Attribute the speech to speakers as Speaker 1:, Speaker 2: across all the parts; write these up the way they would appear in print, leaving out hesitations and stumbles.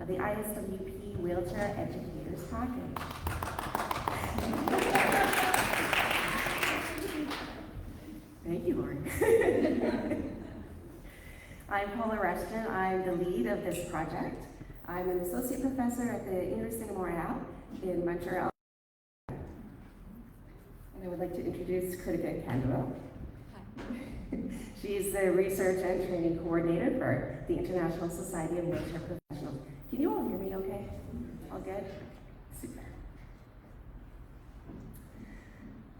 Speaker 1: of the ISWP Wheelchair Educators Package. Thank you, Lauren. I'm Paula Rushton. I'm the lead of this project. I'm an associate professor at the University of Montreal in Montreal. And I would like to introduce Kritika Kanduro. Hi. She's the research and training coordinator for the International Society of Wheelchair Professionals. Can you all hear me okay? All good? Super.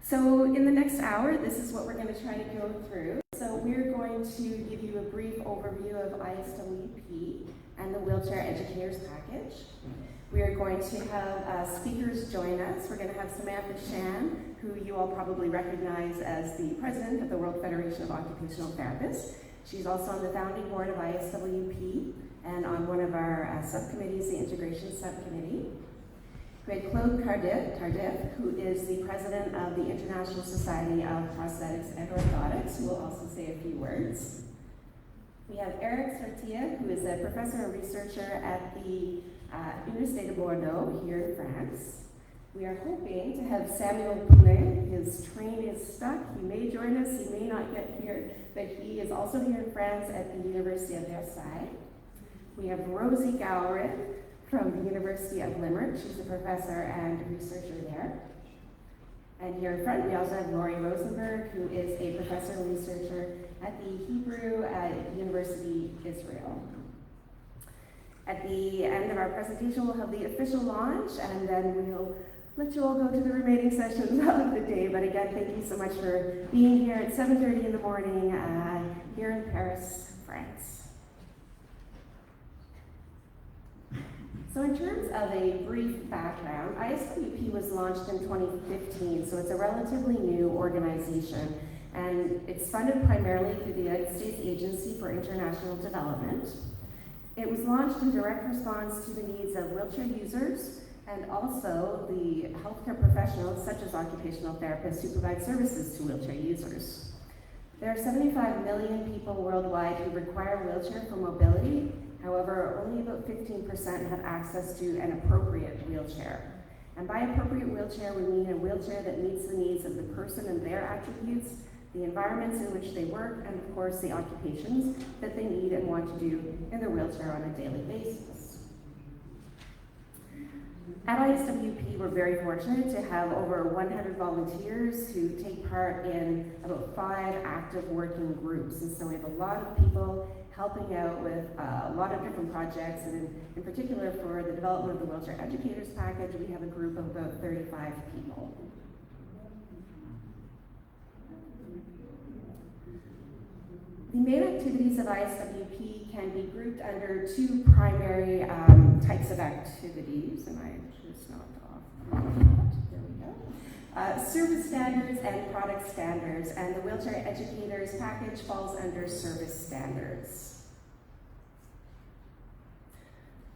Speaker 1: So in the next hour, this is what we're going to try to go through. So we're going to give you a brief overview of ISWP and the Wheelchair Educators Package. We are going to have speakers join us. We're going to have Samantha Shan, who you all probably recognize as the president of the World Federation of Occupational Therapists. She's also on the founding board of ISWP and on one of our subcommittees, the Integration Subcommittee. We have Claude Tardif, who is the president of the International Society of Prosthetics and Orthotics, who will also say a few words. We have Eric Sartia, who is a professor and researcher at the Université de Bordeaux here in France. We are hoping to have Samuel Poulin. His train is stuck. He may join us, he may not get here, but he is also here in France at the University of Versailles. We have Rosie Gowrin from the University of Limerick. She's a professor and researcher there. And here in front, we also have Lori Rosenberg, who is a professor and researcher at the Hebrew University, Israel. At the end of our presentation, we'll have the official launch, and then we'll let you all go to the remaining sessions of the day. But again, thank you so much for being here at 7:30 in the morning here in Paris, France. So in terms of a brief background, ISWP was launched in 2015, so it's a relatively new organization, and it's funded primarily through the United States Agency for International Development. It was launched in direct response to the needs of wheelchair users and also the healthcare professionals, such as occupational therapists, who provide services to wheelchair users. There are 75 million people worldwide who require a wheelchair for mobility. However, only about 15% have access to an appropriate wheelchair. And by appropriate wheelchair, we mean a wheelchair that meets the needs of the person and their attributes, the environments in which they work, and of course the occupations that they need and want to do in their wheelchair on a daily basis. At ISWP, we're very fortunate to have over 100 volunteers who take part in about 5 active working groups. And so we have a lot of people helping out with a lot of different projects, and in particular for the development of the Wheelchair Educators Package, we have a group of about 35 people. The main activities of ISWP can be grouped under 2 primary types of activities, and I just knocked off. There we go. Service standards and product standards, and the Wheelchair Educators Package falls under service standards.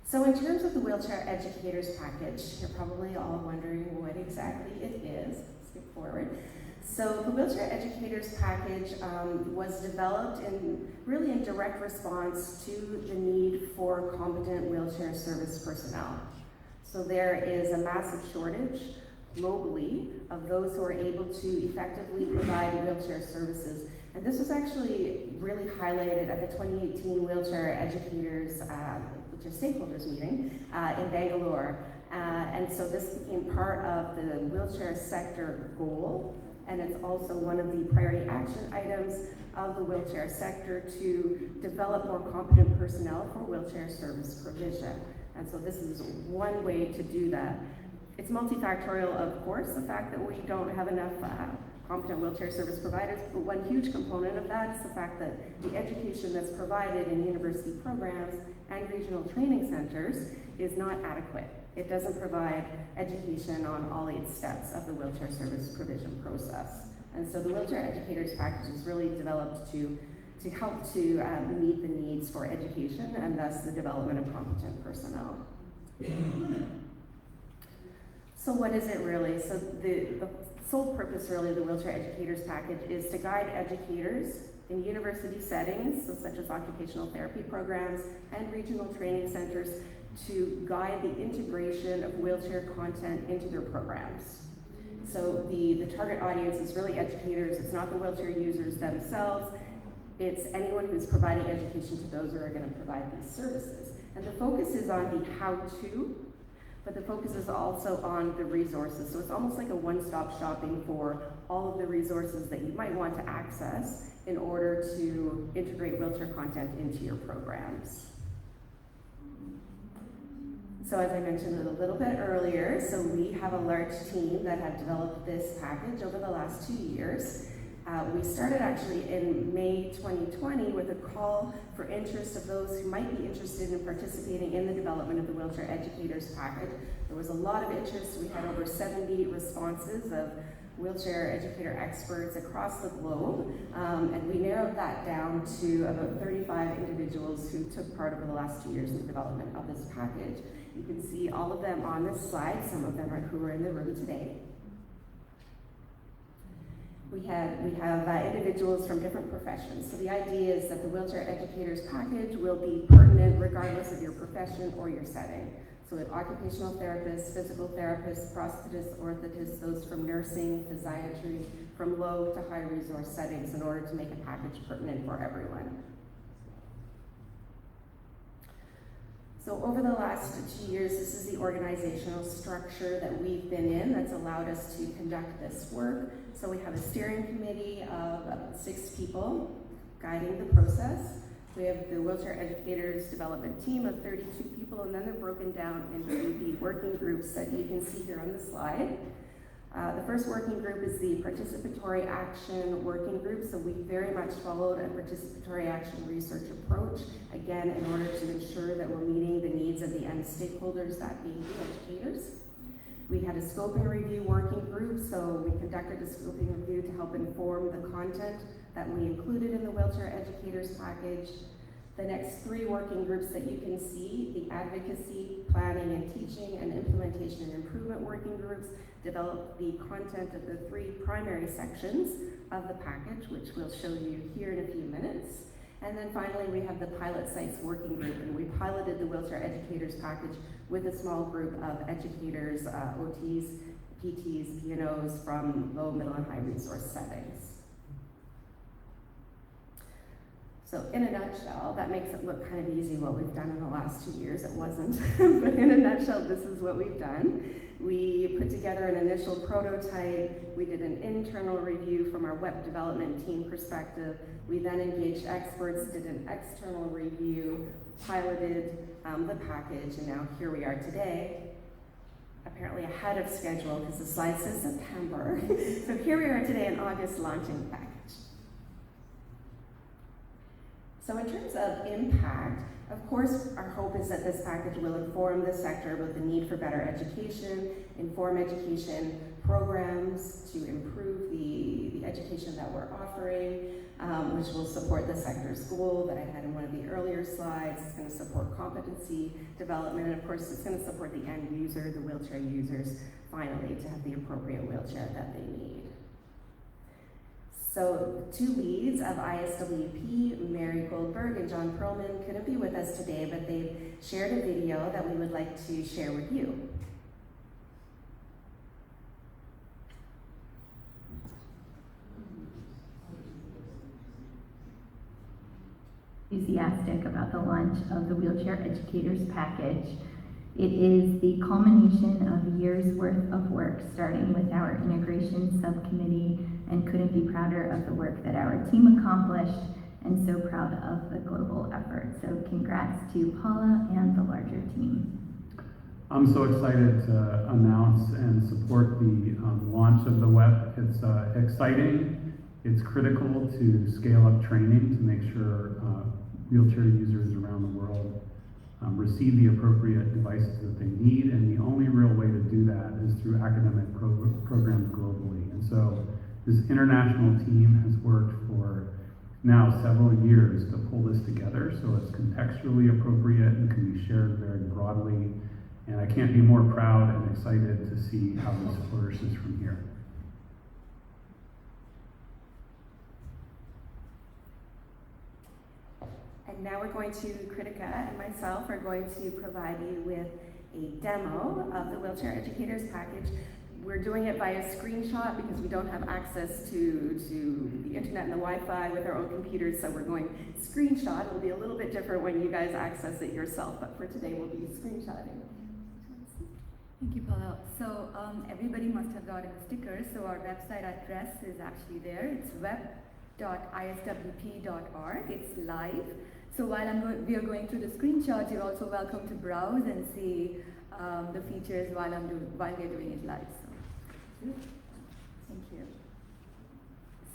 Speaker 1: So in terms of the Wheelchair Educators Package, you're probably all wondering what exactly it is. Skip forward. So the Wheelchair Educators Package was developed really in direct response to the need for competent wheelchair service personnel. So there is a massive shortage globally of those who are able to effectively provide wheelchair services. And this was actually really highlighted at the 2018 Wheelchair Educators stakeholders meeting in Bangalore. And so this became part of the wheelchair sector goal, and it's also one of the priority action items of the wheelchair sector to develop more competent personnel for wheelchair service provision. And so this is one way to do that. It's multifactorial, of course, the fact that we don't have enough competent wheelchair service providers, but one huge component of that is the fact that the education that's provided in university programs and regional training centers is not adequate. It doesn't provide education on all 8 steps of the wheelchair service provision process. And so the Wheelchair Educators Package is really developed to help to meet the needs for education and thus the development of competent personnel. So what is it really? So the sole purpose really of the Wheelchair Educators Package is to guide educators in university settings, so such as occupational therapy programs and regional training centers, to guide the integration of wheelchair content into their programs. So the target audience is really educators. It's not the wheelchair users themselves. It's anyone who's providing education to those who are going to provide these services. And the focus is on the how-to, but the focus is also on the resources. So it's almost like a one-stop shopping for all of the resources that you might want to access in order to integrate wheelchair content into your programs. So as I mentioned a little bit earlier, so we have a large team that have developed this package over the last 2 years. We started actually in May 2020 with a call for interest of those who might be interested in participating in the development of the Wheelchair Educators Package. There was a lot of interest. We had over 70 responses of wheelchair educator experts across the globe, and we narrowed that down to about 35 individuals who took part over the last 2 years in the development of this package. You can see all of them on this slide. Some of them are who are in the room today. We have individuals from different professions. So the idea is that the Wheelchair Educators Package will be pertinent regardless of your profession or your setting. So with occupational therapists, physical therapists, prosthetists, orthotists, those from nursing, physiatry, from low to high resource settings in order to make a package pertinent for everyone. So over the last 2 years, this is the organizational structure that we've been in that's allowed us to conduct this work. So we have a steering committee of about 6 people guiding the process. We have the Wheelchair Educators Development Team of 32 people, and then they're broken down into the working groups that you can see here on the slide. The first working group is the Participatory Action Working Group, so we very much followed a participatory action research approach, again, in order to ensure that we're meeting the needs of the end stakeholders, that being the educators. We had a scoping review working group, so we conducted a scoping review to help inform the content that we included in the Wheelchair Educators Package. The next 3 working groups that you can see, the Advocacy, Planning and Teaching, and Implementation and Improvement working groups, developed the content of the 3 primary sections of the package, which we'll show you here in a few minutes. And then finally, we have the Pilot Sites working group, and we piloted the Wheelchair Educators Package with a small group of educators, OTs, PTs, P&Os from low, middle, and high resource settings. So in a nutshell, that makes it look kind of easy what we've done in the last 2 years. It wasn't, but in a nutshell, this is what we've done. We put together an initial prototype. We did an internal review from our WEP development team perspective. We then engaged experts, did an external review, piloted the package, and now here we are today, apparently ahead of schedule because the slide says September. So here we are today in August launching the package. So in terms of impact, of course, our hope is that this package will inform the sector about the need for better education, inform education programs to improve the education that we're offering, which will support the sector's goal that I had in one of the earlier slides. It's going to support competency development, and of course, it's going to support the end user, the wheelchair users, finally, to have the appropriate wheelchair that they need. So 2 leads of ISWP, Mary Goldberg and John Perlman, couldn't be with us today, but they've shared a video that we would like to share with you.
Speaker 2: Enthusiastic about the launch of the Wheelchair Educators Package. It is the culmination of years worth of work, starting with our integration subcommittee, and couldn't be prouder of the work that our team accomplished, and so proud of the global effort. So congrats to Paula and the larger team.
Speaker 3: I'm so excited to announce and support the launch of the WEP. It's exciting. It's critical to scale up training to make sure wheelchair users around the world receive the appropriate devices that they need, and the only real way to do that is through academic programs globally. And so this international team has worked for now several years to pull this together so it's contextually appropriate and can be shared very broadly. And I can't be more proud and excited to see how this flourishes from here.
Speaker 1: And And now we're going to, Kritika and myself are going to provide you with a demo of the Wheelchair Educators Package. We're doing it via screenshot because we don't have access to the internet and the Wi-Fi with our own computers, so we're going screenshot. It'll be a little bit different when you guys access it yourself, but for today we'll be screenshotting.
Speaker 4: Thank you, Paula. So everybody must have gotten a sticker, so our website address is actually there. It's web.iswp.org. It's live. So while we are going through the screenshots, you're also welcome to browse and see the features while we're doing it live. So, thank you.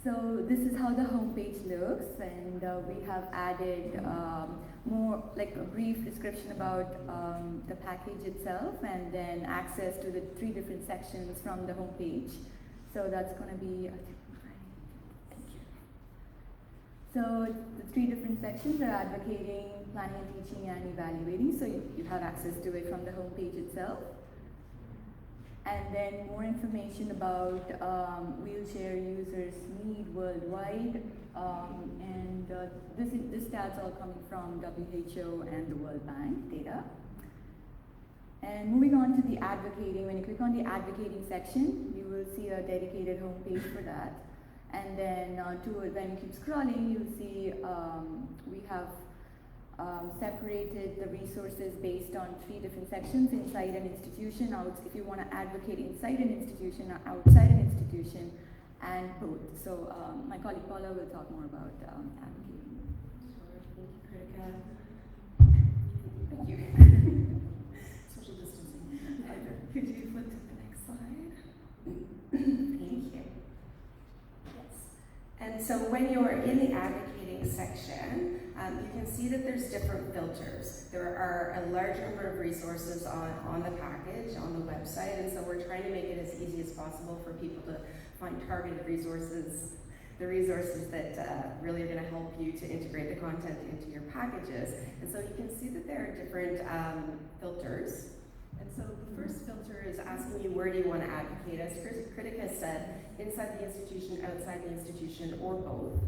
Speaker 4: So this is how the homepage looks, and we have added more like a brief description about the package itself, and then access to the 3 different sections from the homepage. So that's going to be. Thank you. So the 3 different sections are advocating, planning and teaching, and evaluating. So you have access to it from the homepage itself. And then more information about wheelchair users' need worldwide. And this stats all coming from WHO and the World Bank data. And moving on to the advocating, when you click on the advocating section, you will see a dedicated homepage for that. And then when you keep scrolling, you'll see we have separated the resources based on 3 different sections: inside an institution, if you want to advocate inside an institution or outside an institution, and both. So my colleague Paula will talk more about advocating.
Speaker 1: Sure, thank you, Kritika. Thank you. Social distancing. Could you flip to the next slide? Thank you. Yes. And so when you're in the advocating section, you can see that there's different filters. There are a large number of resources on the package, on the website, and so we're trying to make it as easy as possible for people to find targeted resources, the resources that really are going to help you to integrate the content into your packages. And so you can see that there are different filters. And so the first filter is asking you, where do you want to advocate? As Kritika said, inside the institution, outside the institution, or both.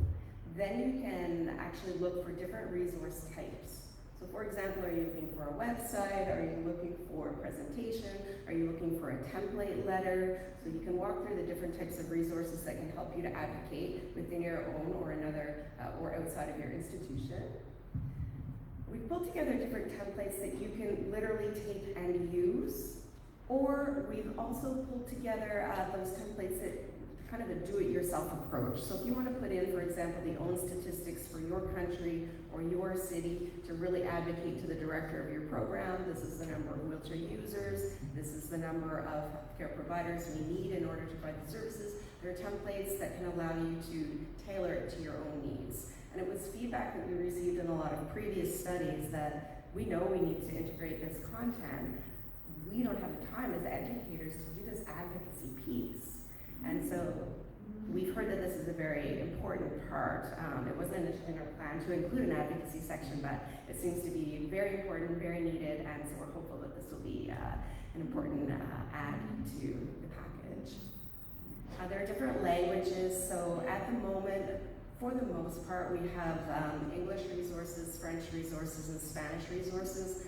Speaker 1: Then you can actually look for different resource types. So for example, are you looking for a website? Are you looking for a presentation? Are you looking for a template letter? So you can walk through the different types of resources that can help you to advocate within your own or another, or outside of your institution. We've pulled together different templates that you can literally take and use, or we've also pulled together those templates that kind of a do-it-yourself approach. So if you want to put in, for example, the own statistics for your country or your city to really advocate to the director of your program, this is the number of wheelchair users, this is the number of healthcare providers we need in order to provide the services. There are templates that can allow you to tailor it to your own needs. And it was feedback that we received in a lot of previous studies that we know we need to integrate this content. We don't have the time as educators to do this advocacy piece. And so we've heard that this is a very important part. It wasn't initially in our plan to include an advocacy section, but it seems to be very important, very needed, and so we're hopeful that this will be an important add to the package. There are different languages, so at the moment, for the most part, we have English resources, French resources, and Spanish resources.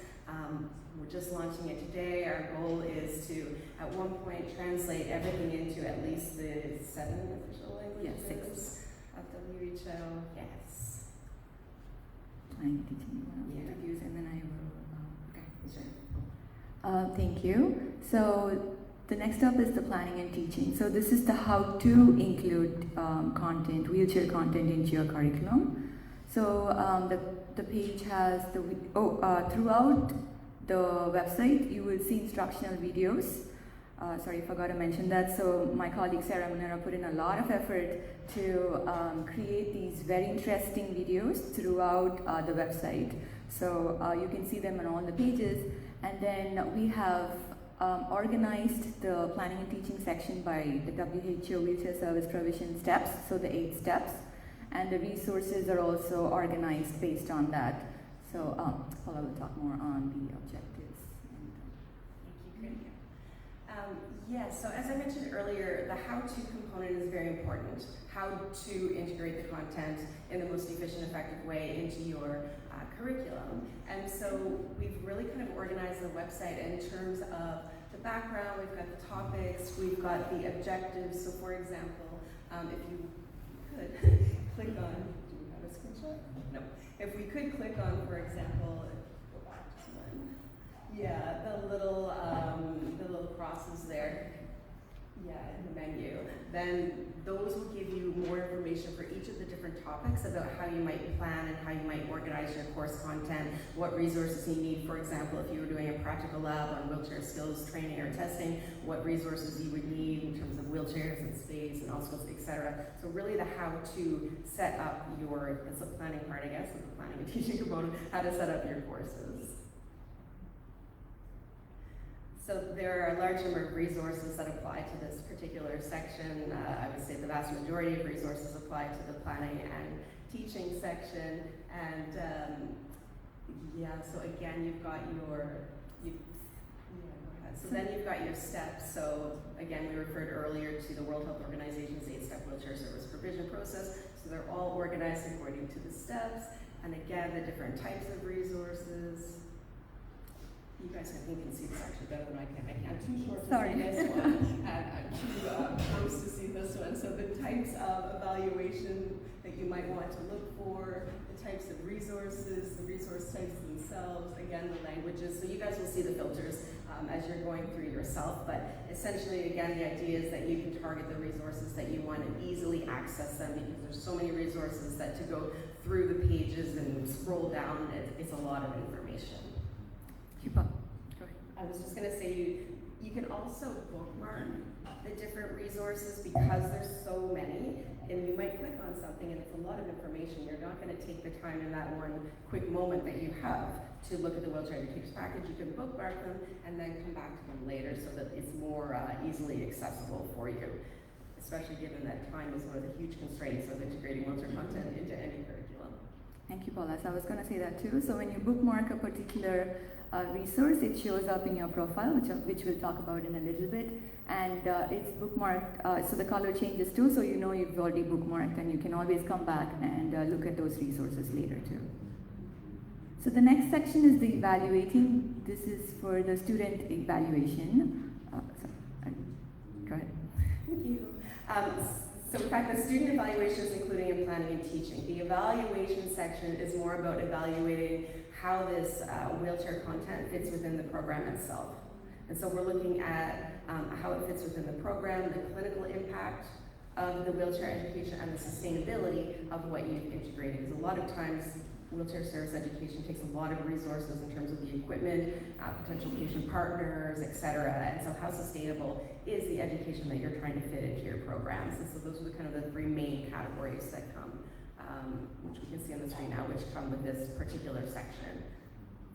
Speaker 1: We're just launching it today. Our goal is to, at one point, translate everything into at least the 7 official languages.
Speaker 4: Yes, 6.
Speaker 1: Of WHO. Yes.
Speaker 4: I'm teaching you
Speaker 1: Yeah.
Speaker 4: reviews, and then I will. Okay.
Speaker 1: Sure.
Speaker 4: Thank you. So the next up is the planning and teaching. So this is the how to include content, wheelchair content into your curriculum. So the page has throughout the website you will see instructional videos. Sorry, I forgot to mention that. So my colleague Sarah Munera put in a lot of effort to create these very interesting videos throughout the website. So you can see them on all the pages. And then we have organized the planning and teaching section by the WHO wheelchair service provision steps, so the 8 steps. And the resources are also organized based on that. So Paula will talk more on the objectives.
Speaker 1: Thank you, Kritika. Yes, so as I mentioned earlier, the how-to component is very important. How to integrate the content in the most efficient, effective way into your curriculum. And so we've really kind of organized the website in terms of the background, we've got the topics, we've got the objectives. So for example, if you could click on, do we have a screenshot? No. If we could click on, for example, go back just one. Yeah, the little crosses there. Yeah, in the menu. Then those will give you more information for each of the different topics about how you might plan and how you might organize your course content, what resources you need. For example, if you were doing a practical lab on wheelchair skills training or testing, what resources you would need in terms of wheelchairs and space and also etc. So really the how to set up your, that's the planning part I guess, of the planning and teaching component, how to set up your courses. So there are a large number of resources that apply to this particular section. I would say the vast majority of resources apply to the planning and teaching section. And yeah, so again, you've got your, so then you've got your steps. So again, we referred earlier to the World Health Organization's 8-step wheelchair service provision process. So they're all organized according to the steps. And again, the different types of resources. You guys, I think, can see this actually better than I can. I'm too short to see this one, and I'm too close to see this one. So the types of evaluation that you might want to look for, the types of resources, the resource types themselves, again, the languages. So you guys will see the filters as you're going through yourself, but essentially, again, the idea is that you can target the resources that you want and easily access them because there's so many resources that to go through the pages and scroll down, it's a lot of information.
Speaker 4: Keep up. Go ahead.
Speaker 1: I was just going to say, you can also bookmark the different resources because there's so many, and you might click on something and it's a lot of information. You're not going to take the time in that one quick moment that you have to look at the wheelchair educators package. You can bookmark them and then come back to them later so that it's more easily accessible for you, especially given that time is one of the huge constraints of integrating wheelchair content into any curriculum.
Speaker 4: Thank you, Paula. So I was going to say that too. So when you bookmark a particular resource, it shows up in your profile, which we'll talk about in a little bit. And it's bookmarked, so the color changes too, so you know you've already bookmarked and you can always come back and look at those resources later too. So the next section is the evaluating. This is for the student evaluation. Go ahead.
Speaker 1: Thank you. So in fact, the student evaluation is including in planning and teaching. The evaluation section is more about evaluating how this wheelchair content fits within the program itself. And so we're looking at how it fits within the program, the clinical impact of the wheelchair education, and the sustainability of what you've integrated. Because a lot of times, wheelchair service education takes a lot of resources in terms of the equipment, potential patient partners, etc. And so how sustainable is the education that you're trying to fit into your programs? And so those are the kind of the three main categories that come, which we can see on the screen now, which come with this particular section.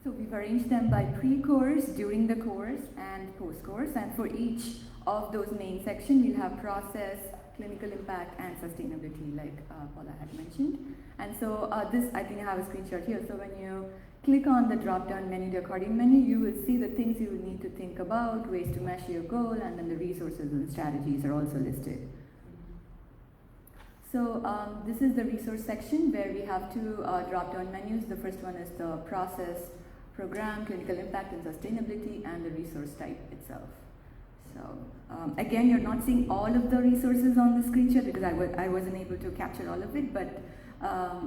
Speaker 4: So we've arranged them by pre-course, during the course, and post-course. And for each of those main sections, you'll have process, clinical impact, and sustainability, like Paula had mentioned. And so this, I think I have a screenshot here. So when you click on the drop-down menu, the accordion menu, you will see the things you will need to think about, ways to measure your goal, and then the resources and strategies are also listed. So this is the resource section where we have two drop-down menus. The first one is the process, program, clinical impact, and sustainability, and the resource type itself. So again, you're not seeing all of the resources on the screenshot because I wasn't able to capture all of it, but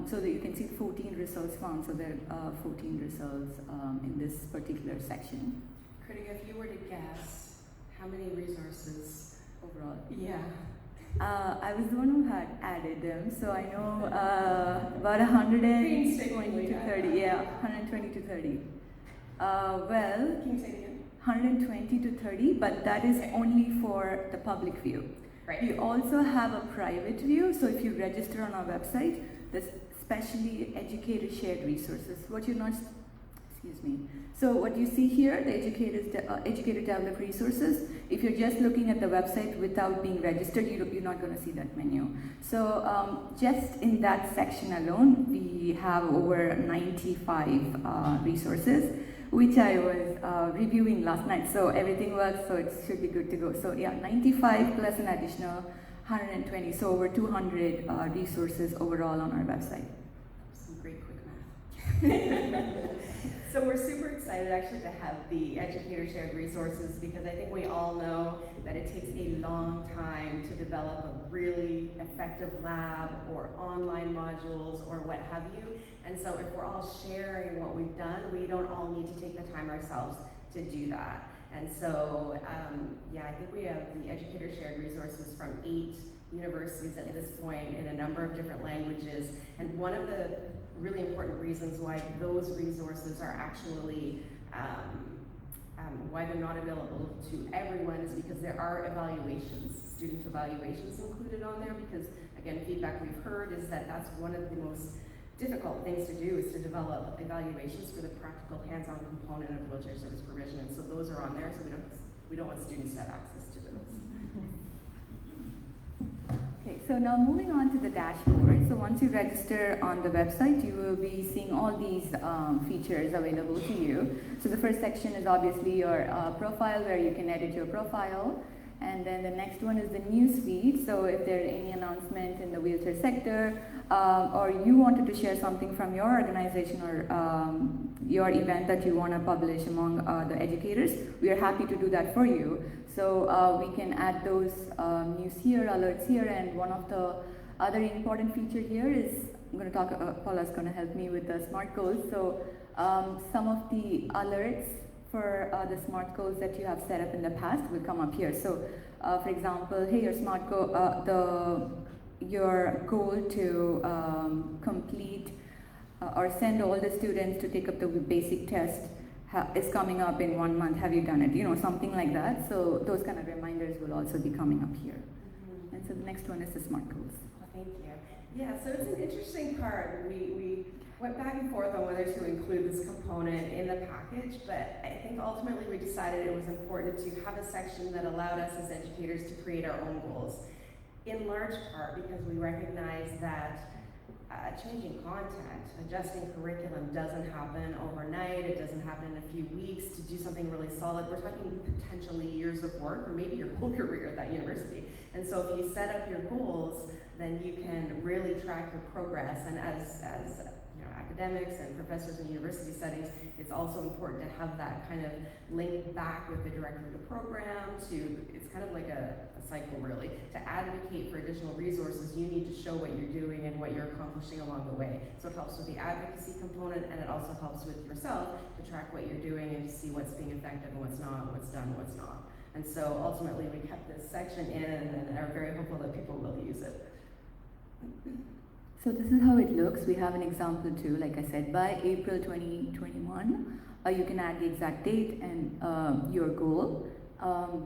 Speaker 4: so that you can see 14 results found. So there are 14 results in this particular section.
Speaker 1: Kritika, if you were to guess, how many resources
Speaker 4: Overall.
Speaker 1: Yeah.
Speaker 4: I was the one who had added them, so I know about 120 to 30. Yeah, 120 to 30. Well,
Speaker 1: Can you say it again?
Speaker 4: 120 to 30, but that is only for the public view.
Speaker 1: Right.
Speaker 4: We also have a private view, so if you register on our website, there's specially educator shared resources. What you're not, excuse me. So what you see here, the educator developed resources. If you're just looking at the website without being registered, you're not going to see that menu. So just in that section alone, we have over 95 resources, which I was reviewing last night. So everything works, so it should be good to go. So yeah, 95 plus an additional 120, so over 200 resources overall on our website.
Speaker 1: Some great quick math. So we're super excited actually to have the educator shared resources, because I think we all know that it takes a long time to develop a really effective lab or online modules or what have you. And so if we're all sharing what we've done, we don't all need to take the time ourselves to do that. And so, yeah, I think we have the educator shared resources from 8 universities at this point in a number of different languages. And one of the really important reasons why those resources are actually, why they're not available to everyone is because there are evaluations, student evaluations included on there, because again, feedback we've heard is that that's one of the most difficult things to do, is to develop evaluations for the practical hands-on component of wheelchair service provision. And so those are on there, so we don't want students to have access to those.
Speaker 4: Okay, so now moving on to the dashboard. So once you register on the website, you will be seeing all these features available to you. So the first section is obviously your profile, where you can edit your profile. And then the next one is the news feed. So if there are any announcement in the wheelchair sector, or you wanted to share something from your organization or your event that you want to publish among the educators, we are happy to do that for you. So we can add those news here, alerts here, and one of the other important feature here is, I'm going to talk, Paula's going to help me with the SMART goals. So some of the alerts for the SMART goals that you have set up in the past will come up here. So for example, hey, your SMART goal, your goal to complete or send all the students to take up the basic test is coming up in 1 month. Have you done it? You know, something like that. So those kind of reminders will also be coming up here. Mm-hmm. And so the next one is the SMART goals.
Speaker 1: Well, thank you. Yeah, so it's an interesting part. We went back and forth on whether to include this component in the package, but I think ultimately we decided it was important to have a section that allowed us as educators to create our own goals. In large part because we recognize that changing content, adjusting curriculum doesn't happen overnight, it doesn't happen in a few weeks. To do something really solid, we're talking potentially years of work, or maybe your whole career at that university. And so if you set up your goals, then you can really track your progress. And as you know, academics and professors in university settings, it's also important to have that kind of link back with the director of the program to, it's kind of like a cycle really. To advocate for additional resources, you need to show what you're doing and what you're accomplishing along the way. So it helps with the advocacy component, and it also helps with yourself to track what you're doing and to see what's being effective and what's not, what's done, what's not. And so ultimately we kept this section in and are very hopeful that people will use it.
Speaker 4: So this is how it looks. We have an example too, like I said, by April 2021, you can add the exact date and your goal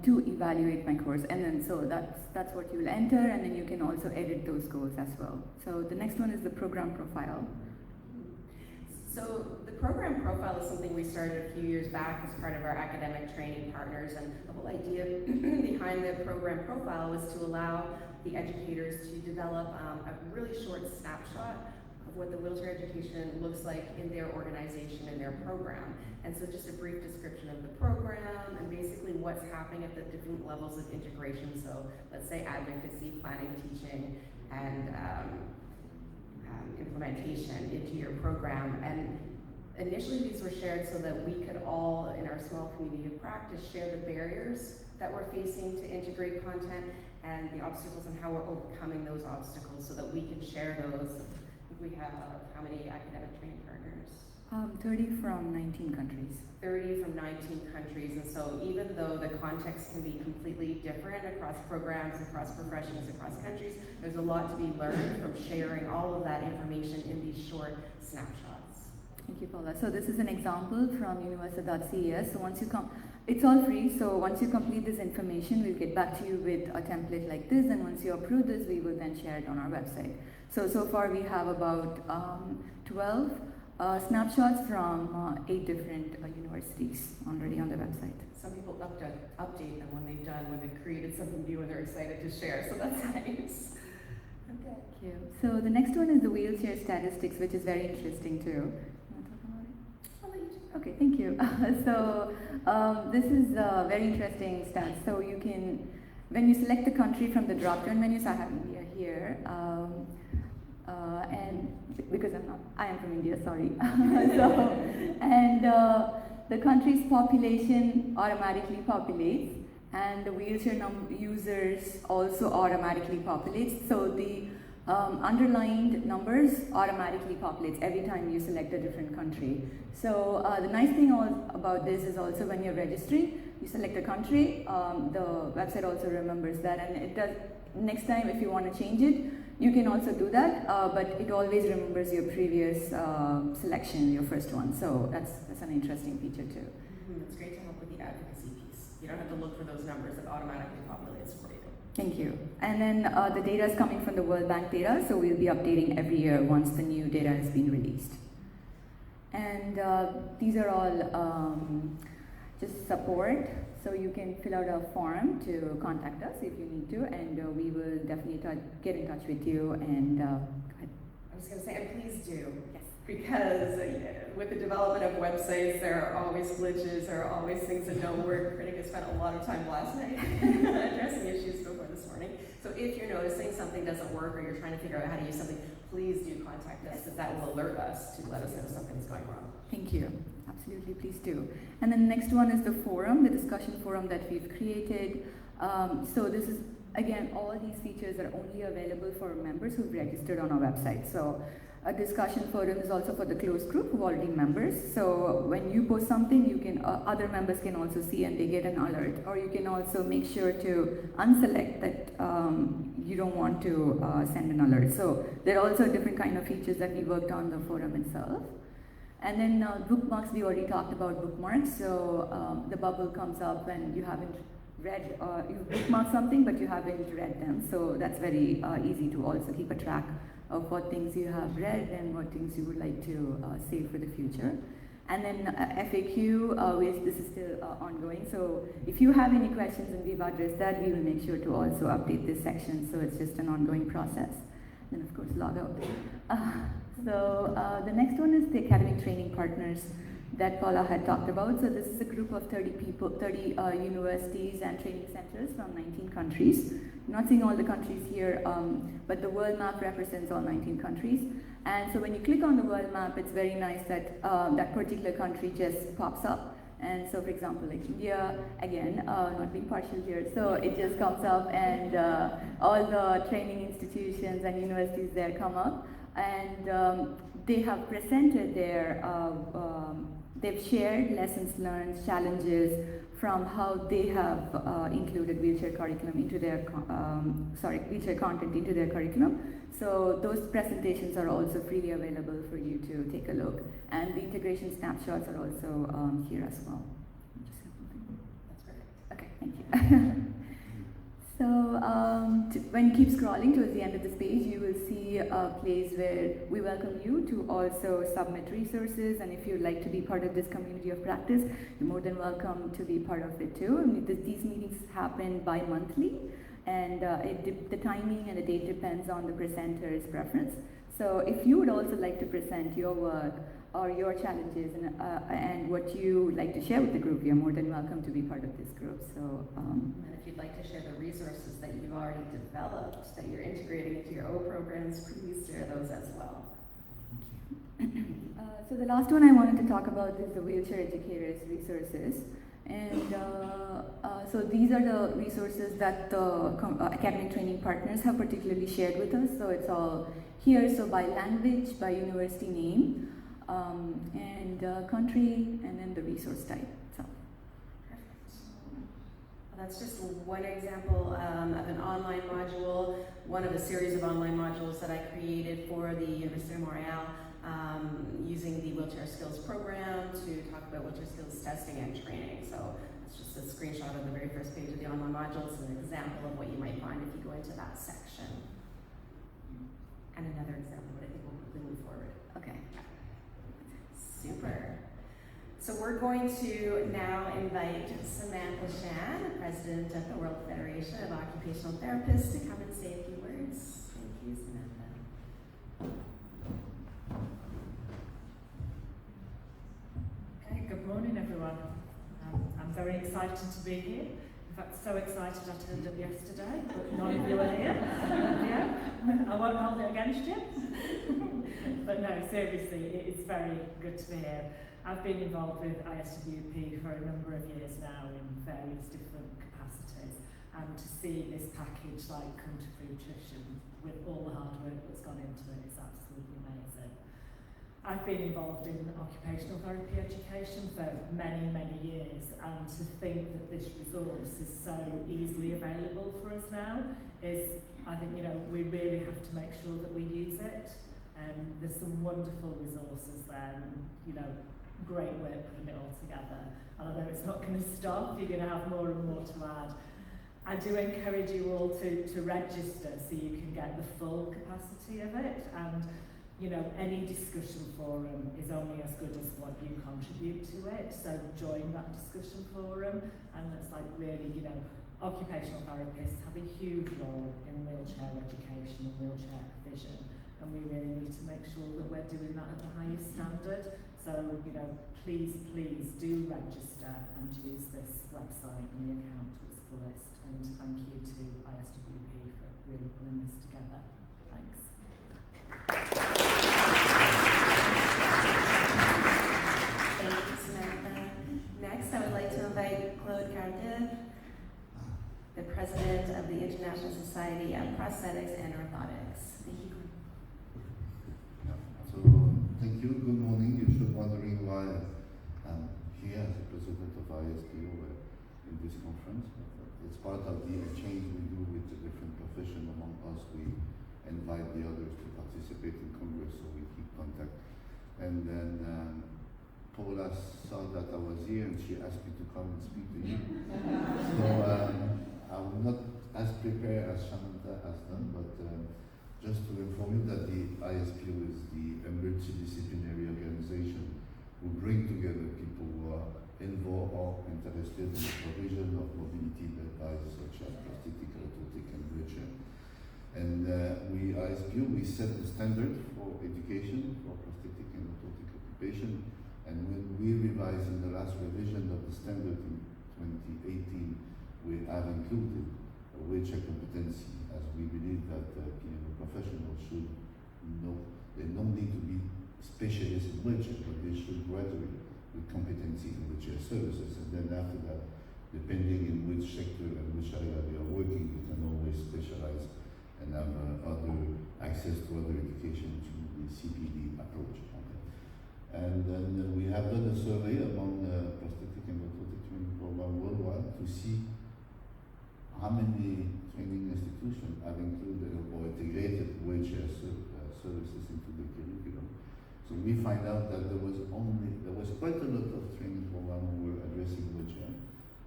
Speaker 4: to evaluate my course. And then so that's what you'll enter, and then you can also edit those goals as well. So the next one is the program profile.
Speaker 1: So the program profile is something we started a few years back as part of our academic training partners, and the whole idea behind the program profile was to allow the educators to develop a really short snapshot of what the wheelchair education looks like in their organization and their program. And so just a brief description of the program and basically what's happening at the different levels of integration. So let's say advocacy, planning, teaching, and implementation into your program. And initially these were shared so that we could all, in our small community of practice, share the barriers that we're facing to integrate content and the obstacles and how we're overcoming those obstacles so that we can share those. I think we have how many academic training partners?
Speaker 4: 30 from 19 countries.
Speaker 1: 30 from 19 countries, and so even though the context can be completely different across programs, across professions, across countries, there's a lot to be learned from sharing all of that information in these short snapshots.
Speaker 4: Thank you, Paula. So this is an example from universa.ces. So once you come, it's all free, so once you complete this information, we'll get back to you with a template like this, and once you approve this, we will then share it on our website. So far we have about 12 snapshots from 8 different universities already on the website.
Speaker 1: Some people update them when they've created something new and they're excited to share, so that's nice.
Speaker 4: Okay. Thank you. So the next one is the wheelchair statistics, which is very interesting too. You want to talk about it?
Speaker 1: I'll let you do.
Speaker 4: Okay, thank you. So this is very interesting stats. So you can, when you select the country from the drop-down menu, so I have India here, and because I am from India, sorry. The country's population automatically populates, and the wheelchair users also automatically populates. So the underlined numbers automatically populates every time you select a different country. So the nice thing about this is also when you're registering, you select a country, the website also remembers that, and it does. Next time if you want to change it, you can also do that, but it always remembers your previous selection, your first one. So that's an interesting feature too.
Speaker 1: It's great to help with the advocacy piece. You don't have to look for those numbers, it automatically populates for you.
Speaker 4: Thank you. And then the data is coming from the World Bank data, so we'll be updating every year once the new data has been released. And these are all just support, so you can fill out a form to contact us if you need to, and we will definitely get in touch with you. And go ahead.
Speaker 1: I was going to say, and please do.
Speaker 4: Yes.
Speaker 1: Because with the development of websites, there are always glitches, there are always things that don't work. Critica spent a lot of time last night addressing issues before this morning. So if you're noticing something doesn't work or you're trying to figure out how to use something, please do contact us, because that will alert us to let us know something's going wrong.
Speaker 4: Thank you. Absolutely, please do. And then the next one is the forum, the discussion forum that we've created. So this is, again, all these features are only available for members who've registered on our website. So a discussion forum is also for the closed group who are already members. So when you post something, you can other members can also see and they get an alert. Or you can also make sure to unselect that you don't want to send an alert. So there are also different kind of features that we worked on the forum itself. And then bookmarks, we already talked about bookmarks. So the bubble comes up when you haven't read, you bookmark something but you haven't read them. So that's very easy to also keep a track of what things you have read and what things you would like to save for the future. And then FAQ, this is still ongoing. So if you have any questions and we've addressed that, we will make sure to also update this section. So it's just an ongoing process. Then of course log out. The next one is the academic training partners that Paula had talked about. So this is a group of 30 people, 30 universities and training centers from 19 countries. I'm not seeing all the countries here, but the world map represents all 19 countries. And so when you click on the world map, it's very nice that that particular country just pops up. And so for example, like India, again, not being partial here, so it just comes up and all the training institutions and universities there come up. And they have presented their, they've shared lessons learned, challenges from how they have included wheelchair curriculum into their, wheelchair content into their curriculum. So those presentations are also freely available for you to take a look. And the integration snapshots are also here as well.
Speaker 1: That's perfect.
Speaker 4: Okay, thank you. So when you keep scrolling towards the end of this page, you will see a place where we welcome you to also submit resources, and if you'd like to be part of this community of practice, you're more than welcome to be part of it too. I mean, these meetings happen bi-monthly, and the timing and the date depends on the presenter's preference. So if you would also like to present your work or your challenges and what you like to share with the group, you're more than welcome to be part of this group. So,
Speaker 1: and if you'd like to share the resources that you've already developed, that you're integrating into your O programs, please share those as well.
Speaker 4: So the last one I wanted to talk about is the wheelchair educators resources. And so these are the resources that the academic training partners have particularly shared with us. So it's all here, so by language, by university name, and country, and then the resource type. So.
Speaker 1: Perfect. Well, that's just one example of an online module, one of a series of online modules that I created for the University of Montreal, using the wheelchair skills program to talk about wheelchair skills testing and training. So it's just a screenshot of the very first page of the online module. It's an example of what you might find if you go into that section. And another example, but I think we'll quickly move forward.
Speaker 4: Okay.
Speaker 1: Super. So we're going to now invite Samantha Shan, the president of the World Federation of Occupational Therapists, to come and say a few words. Thank you, Samantha.
Speaker 5: Okay, good morning everyone. I'm very excited to be here. In fact, so excited I turned up yesterday, but none of you are here. Yeah, I won't hold it against you. But no, seriously, it's very good to be here. I've been involved with ISWP for a number of years now in various different capacities, and to see this package like come to fruition with all the hard work that's gone into it is absolutely amazing. I've been involved in occupational therapy education for many, many years, and to think that this resource is so easily available for us now is, I think, we really have to make sure that we use it. There's some wonderful resources there, and, great work putting it all together. And I know it's not going to stop, you're going to have more and more to add. I do encourage you all to register so you can get the full capacity of it, and any discussion forum is only as good as what you contribute to it, so join that discussion forum. And it's like really, occupational therapists have a huge role in wheelchair education and wheelchair provision, and we really need to make sure that we're doing that at the highest standard. So, please do register and use this website and the account to its fullest. And thank you to ISWP for really pulling this together. Thanks.
Speaker 1: Thank you, Samantha. Next, I would like to invite Claude Cardiff, the president of the International Society of Prosthetics and Orthotics. Thank you.
Speaker 6: So, thank you. Good morning. You're still wondering why I'm here as the president of ISPO in this conference. It's part of the exchange we do with the different professions among us. We invite the others to participate in Congress, so we keep contact. And then Paula saw that I was here and she asked me to come and speak to you. So I'm not as prepared as Samantha has done, but just to inform you that the ISPO is the multidisciplinary organization who bring together people who are involved or interested in the provision of mobility devices such as prosthetic, orthotic, and wheelchair. And ISPO, we set the standard for education for prosthetic and orthotic occupation. And when we revised in the last revision of the standard in 2018, we have included a wheelchair competency, as we believe that PMO professionals should know. They don't need to be specialists in wheelchair, but they should graduate with competency in wheelchair services. And then after that, depending in which sector and which area they are working, you can always specialize and have other access to other education through the CPD approach. Okay. And then we have done a survey among prosthetic and orthotic training program worldwide to see how many training institutions have included or integrated wheelchair services into the curriculum. So we find out that there was quite a lot of training programs who were addressing wheelchair,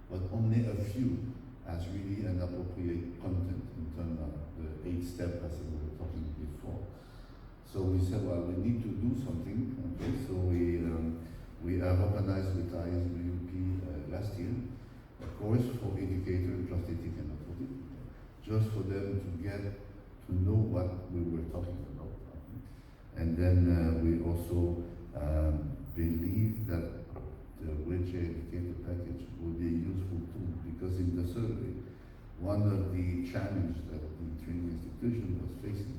Speaker 6: but only a few has really an appropriate content in terms of the 8 steps as we were talking before. So we said, well, we need to do something. Okay, so we have organized with ISWP last year a course for educators in prosthetic and orthotic, just for them to get to know what we were talking about. And then we also believe that the wheelchair educator package will be a useful tool, because in the survey, one of the challenges that the training institution was facing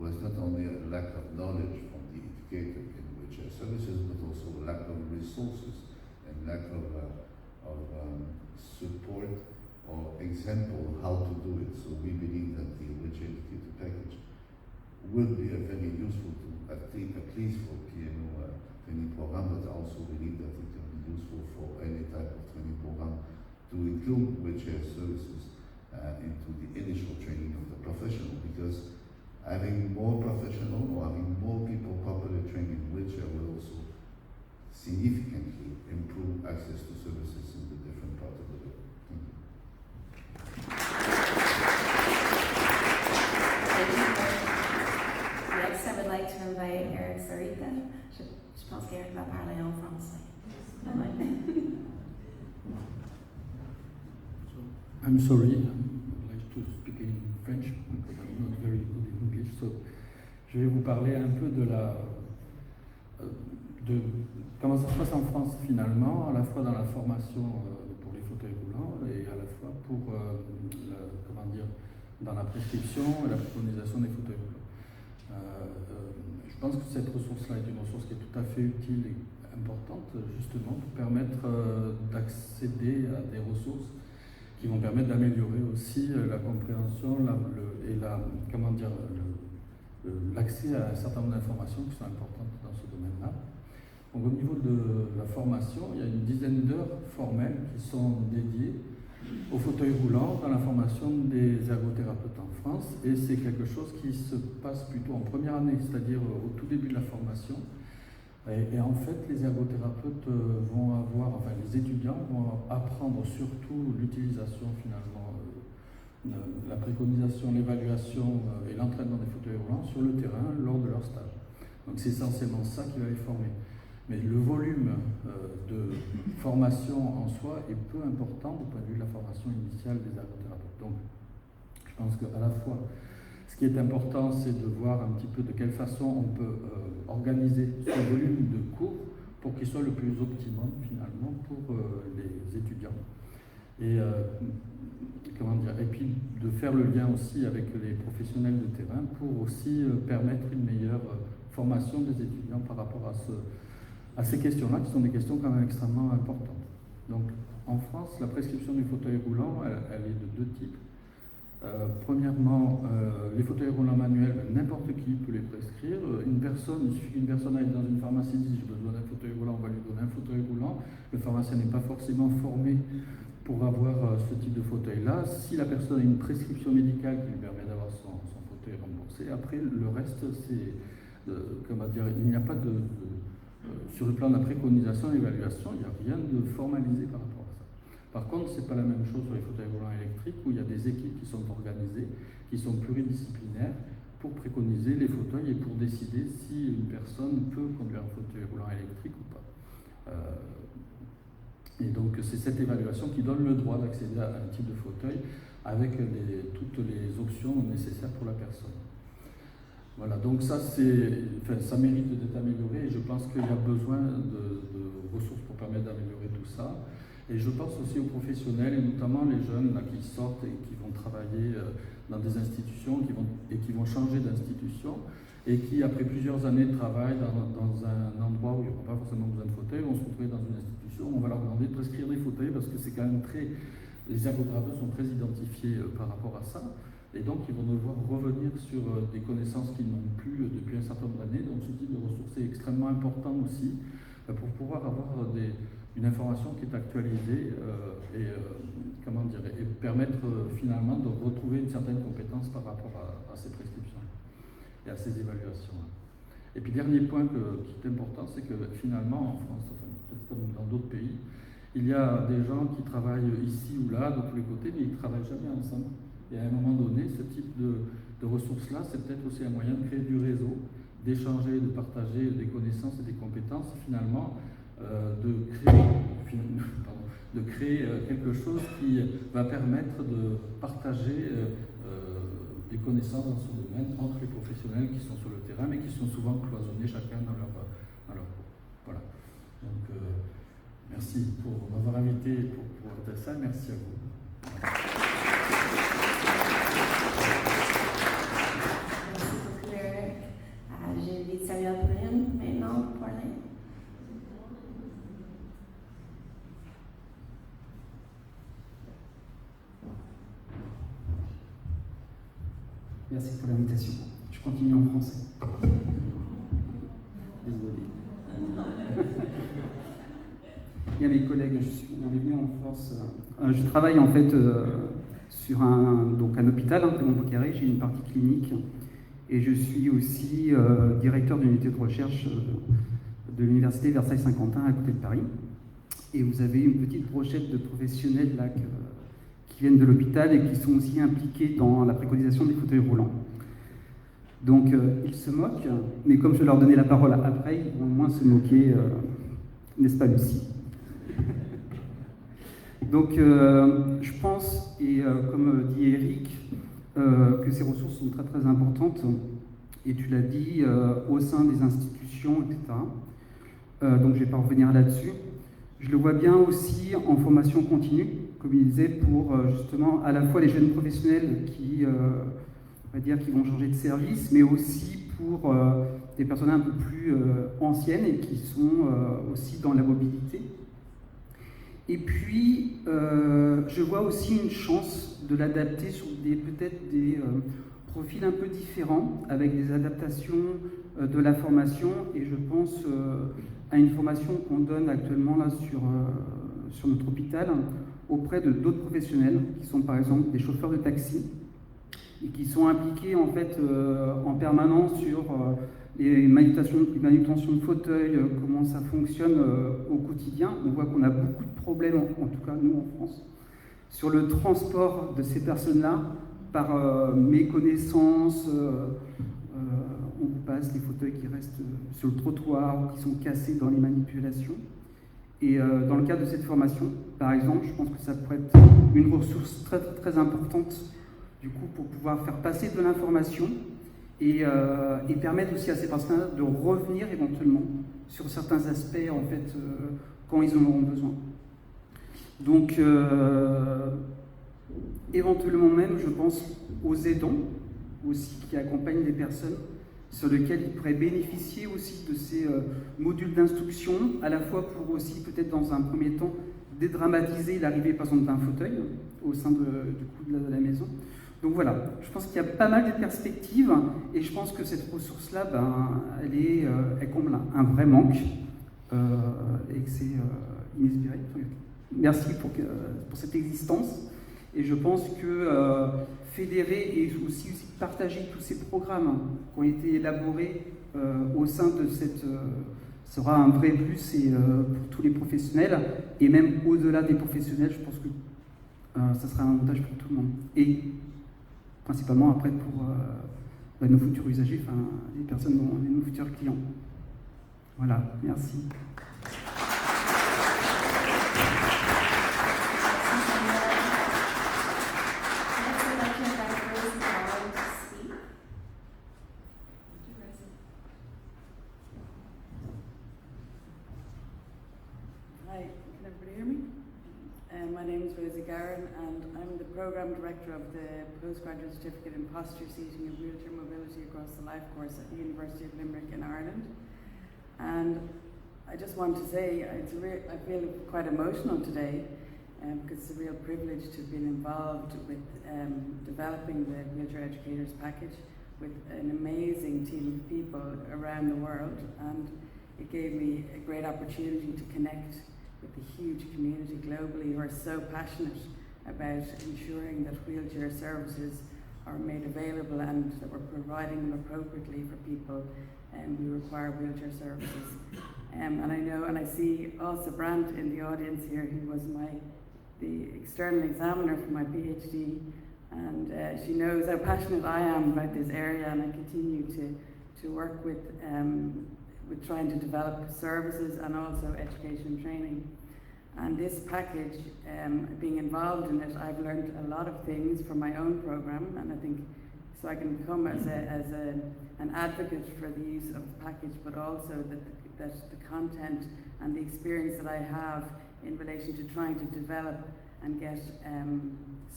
Speaker 6: was not only a lack of knowledge from the educator in wheelchair services, but also a lack of resources and lack of support or example how to do it. So we believe that the wheelchair educator package will be a very useful tool, at least for PMO training program, but I also believe that it can be useful for any type of training program to include wheelchair services into the initial training of the professional, because having more professional or having more people properly trained in wheelchair will also significantly improve access to services in the different parts of the world. Thank you.
Speaker 1: Next, I would like to invite Eric Sarita. Je pense qu'Eric va parler en français.
Speaker 7: I'm sorry, I would like to speak in French because I'm not very good in English. So, je vais vous parler un peu de comment ça se passe en France finalement, à la fois dans la formation pour les fauteuils roulants et à la fois dans la prescription et la préconisation des fauteuils roulants. Je pense que cette ressource-là est une ressource qui est tout à fait utile et importante, justement, pour permettre d'accéder à des ressources qui vont permettre d'améliorer aussi la compréhension l'accès à un certain nombre d'informations qui sont importantes dans ce domaine-là. Donc au niveau de la formation, il y a une dizaine d'heures formelles qui sont dédiées au fauteuil roulant dans la formation des ergothérapeutes en France, et c'est quelque chose qui se passe plutôt en première année, c'est-à-dire au tout début de la formation. Et en fait, les ergothérapeutes les étudiants vont apprendre surtout l'utilisation finalement, la préconisation, l'évaluation et l'entraînement des fauteuils roulants sur le terrain lors de leur stage. Donc c'est essentiellement ça qui va les former. Mais le volume de formation en soi est peu important du point de vue de la formation initiale des ergothérapeutes. Donc je pense qu'à la fois, ce qui est important, c'est de voir un petit peu de quelle façon on peut organiser ce volume de cours pour qu'il soit le plus optimum finalement pour les étudiants. Et puis de faire le lien aussi avec les professionnels de terrain pour aussi permettre une meilleure formation des étudiants par rapport à ces questions-là, qui sont des questions quand même extrêmement importantes. Donc en France, la prescription du fauteuil roulant, elle est de deux types. Premièrement, les fauteuils roulants manuels, n'importe qui peut les prescrire. Il suffit qu'une personne aille dans une pharmacie et dise j'ai besoin d'un fauteuil roulant, on va lui donner un fauteuil roulant. Le pharmacien n'est pas forcément formé pour avoir ce type de fauteuil-là. Si la personne a une prescription médicale qui lui permet d'avoir son fauteuil remboursé, après le reste, c'est il n'y a pas sur le plan de la préconisation et l'évaluation, il n'y a rien de formalisé par rapport à ça. Par contre, ce n'est pas la même chose sur les fauteuils roulants électriques où il y a des équipes qui sont organisées, qui sont pluridisciplinaires pour préconiser les fauteuils et pour décider si une personne peut conduire un fauteuil roulant électrique ou pas. Et donc c'est cette évaluation qui donne le droit d'accéder à un type de fauteuil avec toutes les options nécessaires pour la personne. Voilà, donc ça mérite d'être amélioré et je pense qu'il y a besoin de ressources pour permettre d'améliorer tout ça. Et je pense aussi aux professionnels, et notamment les jeunes là, qui sortent et qui vont travailler dans des institutions qui vont changer d'institution et qui, après plusieurs années de travail dans un endroit où il n'y aura pas forcément besoin de fauteuil, vont se retrouver dans une institution où on va leur demander de prescrire des fauteuils parce que c'est quand même les ergothérapeutes sont très identifiés par rapport à ça. Et donc, ils vont devoir revenir sur des connaissances qu'ils n'ont plus depuis un certain nombre d'années. Donc, ce type de ressources est extrêmement important aussi pour pouvoir avoir une information qui est actualisée et permettre finalement de retrouver une certaine compétence par rapport à ces prescriptions et à ces évaluations. Et puis, dernier point qui est important, c'est que finalement, en France, peut-être comme dans d'autres pays, il y a des gens qui travaillent ici ou là, de tous les côtés, mais ils ne travaillent jamais ensemble. Et à un moment donné, ce type de ressources-là, c'est peut-être aussi un moyen de créer du réseau, d'échanger, de partager des connaissances et des compétences, et finalement de créer quelque chose qui va permettre de partager des connaissances dans ce domaine entre les professionnels qui sont sur le terrain, mais qui sont souvent cloisonnés chacun dans leur cours. Voilà. Donc, merci pour m'avoir invité pour ça. Merci à vous.
Speaker 1: J'invite Samuel maintenant pour parler.
Speaker 8: Merci pour l'invitation. Je continue en français. Désolé. Il y a mes collègues, on est venu en France. Je travaille en fait sur un hôpital, Clermont-Carré, j'ai une partie clinique. Et je suis aussi directeur d'une unité de recherche de l'université Versailles-Saint-Quentin à côté de Paris. Et vous avez une petite brochette de professionnels là, qui viennent de l'hôpital et qui sont aussi impliqués dans la préconisation des fauteuils roulants. Donc ils se moquent, mais comme je leur donnais la parole après, ils vont au moins se moquer, n'est-ce pas Lucie? Donc je pense, et comme dit Eric, que ces ressources sont très très importantes, et tu l'as dit, au sein des institutions, etc. Donc je ne vais pas revenir là-dessus. Je le vois bien aussi en formation continue, comme il disait, pour justement à la fois les jeunes professionnels qui, on va dire, qui vont changer de service, mais aussi pour des personnes un peu plus anciennes et qui sont aussi dans la mobilité. Et puis, je vois aussi une chance de l'adapter sur peut-être des profils un peu différents, avec des adaptations de la formation, et je pense à une formation qu'on donne actuellement là sur notre hôpital auprès de d'autres professionnels qui sont par exemple des chauffeurs de taxi et qui sont impliqués en fait en permanence sur les manutentions de fauteuils, comment ça fonctionne au quotidien. On voit qu'on a beaucoup de problèmes, en tout cas nous en France, sur le transport de ces personnes-là par méconnaissance. On vous passe les fauteuils qui restent sur le trottoir ou qui sont cassés dans les manipulations. Et dans le cadre de cette formation, par exemple, je pense que ça pourrait être une ressource très, très importante du coup, pour pouvoir faire passer de l'information et permettre aussi à ces personnes de revenir éventuellement sur certains aspects en fait, quand ils en auront besoin. Donc, éventuellement même, je pense aux aidants aussi qui accompagnent des personnes sur lesquels ils pourraient bénéficier aussi de ces modules d'instruction, à la fois pour aussi peut-être dans un premier temps dédramatiser l'arrivée par exemple d'un fauteuil au sein du coup de la maison. Donc voilà, je pense qu'il y a pas mal de perspectives et je pense que cette ressource-là, elle comble un vrai manque et que c'est inespéré. Merci pour cette existence et je pense que fédérer et aussi partager tous ces programmes qui ont été élaborés au sein de cette sera un vrai plus et, pour tous les professionnels et même au-delà des professionnels, je pense que ça sera un avantage pour tout le monde et principalement après pour nos futurs usagers, enfin les personnes, nos futurs clients. Voilà, merci.
Speaker 9: Hi, can everybody hear me? My name is Rosie Garron and I'm the Programme Director of the Postgraduate Certificate in Posture Seating and Wheelchair Mobility Across the Life course at the University of Limerick in Ireland. And I just want to say I feel quite emotional today because it's a real privilege to have been involved with developing the Wheelchair Educators Package with an amazing team of people around the world, and it gave me a great opportunity to connect with the huge community globally who are so passionate about ensuring that wheelchair services are made available and that we're providing them appropriately for people who require wheelchair services. And I know, and I see also Brandt in the audience here, who was the external examiner for my PhD, and she knows how passionate I am about this area, and I continue to work with trying to develop services and also education and training. And this package, being involved in it, I've learned a lot of things from my own program, and I think so I can become as an advocate for the use of the package, but also that the content and the experience that I have in relation to trying to develop and get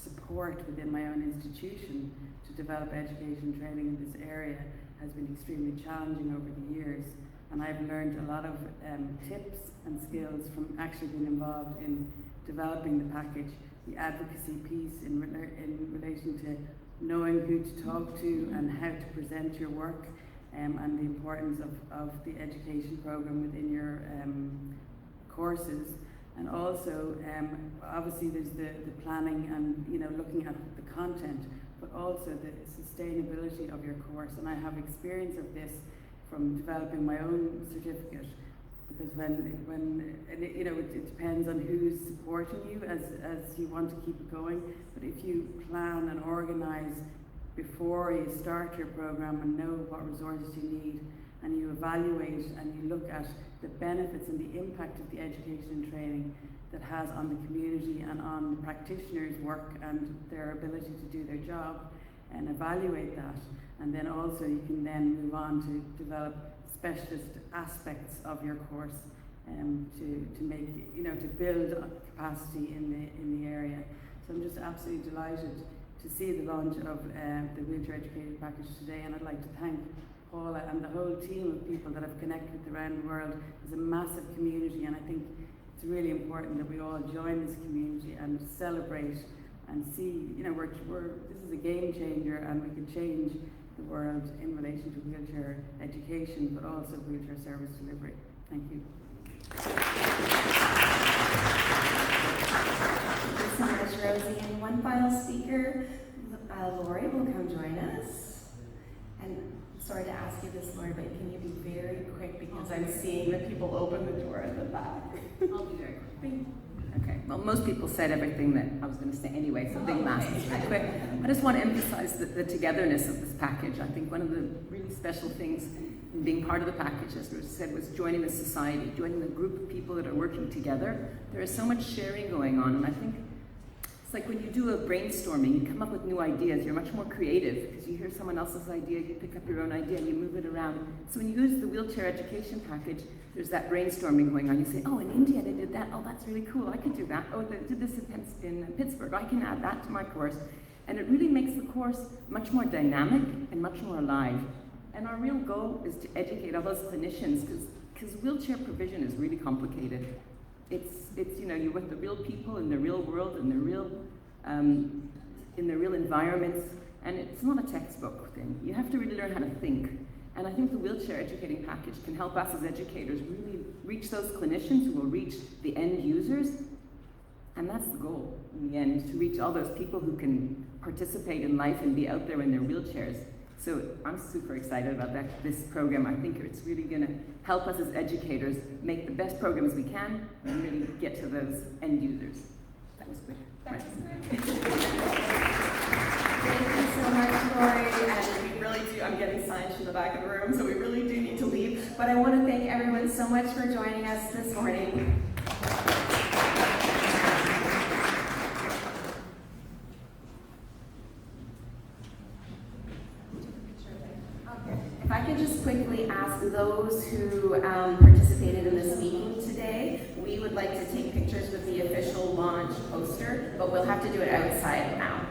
Speaker 9: support within my own institution to develop education training in this area has been extremely challenging over the years. And I've learned a lot of tips and skills from actually being involved in developing the package, the advocacy piece in relation to knowing who to talk to and how to present your work, and the importance of the education program within your courses. And also, obviously there's the planning and looking at the content, but also the sustainability of your course. And I have experience of this from developing my own certificate, because it depends on who's supporting you as you want to keep it going. But if you plan and organize before you start your program and know what resources you need, and you evaluate and you look at the benefits and the impact of the education and training that has on the community and on the practitioners' work and their ability to do their job, and evaluate that. And then also you can then move on to develop specialist aspects of your course to make, to build capacity in the area. So I'm just absolutely delighted to see the launch of the Wheelchair Educator Package today, and I'd like to thank Paula and the whole team of people that have connected with around the world. It's a massive community, and I think it's really important that we all join this community and celebrate and see, this is a game changer, and we can change the world in relation to wheelchair education, but also wheelchair service delivery. Thank you.
Speaker 1: Thank you so much, Rosie. And one final speaker, Lori, will come join us. And sorry to ask you this, Lori, but can you be very quick because I'm seeing the people open the door at the back.
Speaker 10: I'll be very quick. Okay, well, most people said everything that I was going to say anyway, so big masses right quick. I just want to emphasize the togetherness of this package. I think one of the really special things in being part of the package, as Ruth said, was joining the society, joining the group of people that are working together. There is so much sharing going on, and I think it's like when you do a brainstorming, you come up with new ideas, you're much more creative because you hear someone else's idea, you pick up your own idea, and you move it around. So when you use the wheelchair education package, there's that brainstorming going on. You say, oh, in India they did that, oh, that's really cool, I could do that. Oh, they did this in Pittsburgh, I can add that to my course. And it really makes the course much more dynamic and much more alive. And our real goal is to educate all those clinicians because wheelchair provision is really complicated. It's you're with the real people in the real world, in the real environments, and it's not a textbook thing. You have to really learn how to think. And I think the wheelchair educating package can help us as educators really reach those clinicians who will reach the end users. And that's the goal in the end, to reach all those people who can participate in life and be out there in their wheelchairs. So I'm super excited about this program. I think it's really going to help us as educators make the best programs we can and really get to those end users. That was quick.
Speaker 1: Thank you so much, Lori. And we really do, I'm getting signs from the back of the room, so we really do need to leave. But I want to thank everyone so much for joining us this morning. If I could just quickly ask those who participated in this meeting today, we would like to take pictures with the official launch poster, but we'll have to do it outside now.